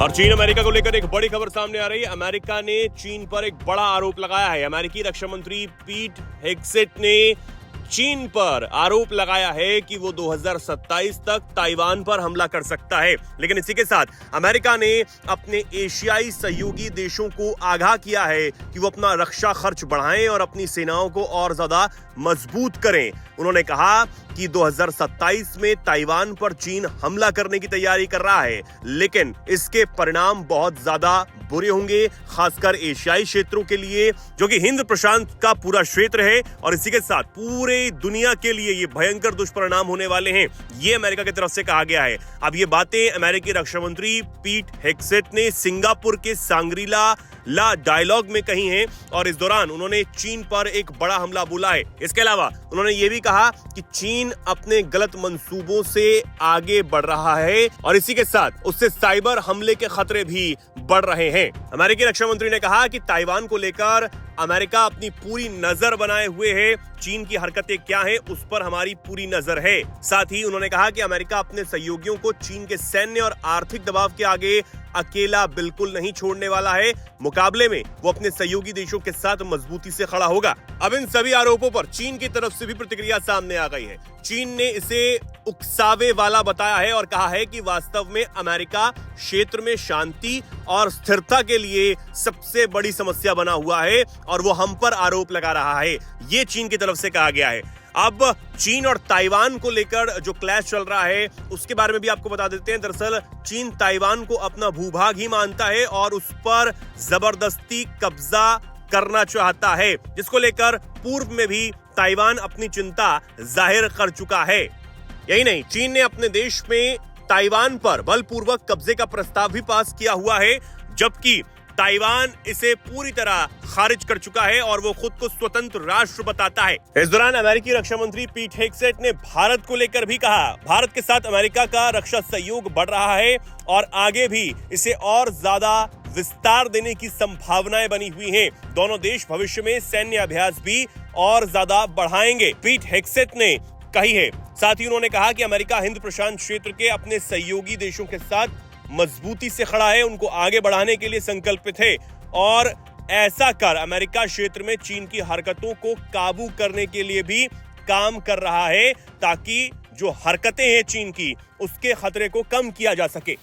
और चीन अमेरिका को लेकर एक बड़ी खबर सामने आ रही है। अमेरिका ने चीन पर एक बड़ा आरोप लगाया है। अमेरिकी रक्षा मंत्री पीट हेग्सेट ने चीन पर आरोप लगाया है कि वो 2027 तक ताइवान पर हमला कर सकता है। लेकिन इसी के साथ अमेरिका ने अपने एशियाई सहयोगी देशों को आगाह किया है कि वो अपना रक्षा खर्च बढ़ाएं और अपनी सेनाओं को और ज्यादा मजबूत करें। उन्होंने कहा कि 2027 में ताइवान पर चीन हमला करने की तैयारी कर रहा है, लेकिन इसके परिणाम बहुत ज्यादा बुरे होंगे, खासकर एशियाई क्षेत्रों के लिए, जो कि हिंद प्रशांत का पूरा क्षेत्र है। और इसी के साथ पूरे दुनिया के लिए ये भयंकर दुष्परिणाम होने वाले हैं, ये अमेरिका की तरफ से कहा गया है। अब ये बातें अमेरिकी रक्षा मंत्री पीट हेग्सेट ने सिंगापुर के सांग्रीला डायलॉग में कही हैं और इस दौरान उन्होंने चीन पर एक बड़ा हमला बोला है। इसके अलावा उन्होंने ये भी कहा कि चीन अपने गलत मंसूबों से आगे बढ़ रहा है और इसी के साथ उससे साइबर हमले के खतरे भी बढ़ रहे हैं। अमेरिकी रक्षा मंत्री ने कहा कि ताइवान को लेकर अमेरिका अपनी पूरी नजर बनाए हुए है। चीन की हरकतें क्या हैं, उस पर हमारी पूरी नजर है। साथ ही उन्होंने कहा कि अमेरिका अपने सहयोगियों को चीन के सैन्य और आर्थिक दबाव के आगे अकेला बिल्कुल नहीं छोड़ने वाला है। मुकाबले में वो अपने सहयोगी देशों के साथ मजबूती से खड़ा होगा। अब इन सभी आरोपों पर चीन की तरफ से भी प्रतिक्रिया सामने आ गई है। चीन ने इसे उकसावे वाला बताया है और कहा है कि वास्तव में अमेरिका क्षेत्र में शांति और स्थिरता के लिए सबसे बड़ी समस्या बना हुआ है और वो हम पर आरोप लगा रहा है। ये चीन की तरफ से कहा गया है। अब चीन और ताइवान को लेकर जो क्लैश चल रहा है उसके बारे में भी आपको बता देते हैं। दरअसल चीन ताइवान को अपना भूभाग ही मानता है और उस पर जबरदस्ती कब्जा करना चाहता है, जिसको लेकर पूर्व में भी ताइवान अपनी चिंता जाहिर कर चुका है। यही नहीं, चीन ने अपने देश में ताइवान पर बलपूर्वक कब्जे का प्रस्ताव भी पास किया हुआ है, जबकि ताइवान इसे पूरी तरह खारिज कर चुका है और वो खुद को स्वतंत्र राष्ट्र बताता है। इस दौरान अमेरिकी रक्षा मंत्री पीट हेग्सेट ने भारत को लेकर भी कहा, भारत के साथ अमेरिका का रक्षा सहयोग बढ़ रहा है और आगे भी इसे और ज्यादा विस्तार देने की संभावनाएं बनी हुई हैं। दोनों देश भविष्य में सैन्य अभ्यास भी और ज्यादा बढ़ाएंगे, पीट हेग्सेट ने कही है। साथ ही उन्होंने कहा कि अमेरिका हिंद प्रशांत क्षेत्र के अपने सहयोगी देशों के साथ मजबूती से खड़ा है, उनको आगे बढ़ाने के लिए संकल्पित है और ऐसा कर अमेरिका क्षेत्र में चीन की हरकतों को काबू करने के लिए भी काम कर रहा है, ताकि जो हरकतें हैं चीन की, उसके खतरे को कम किया जा सके।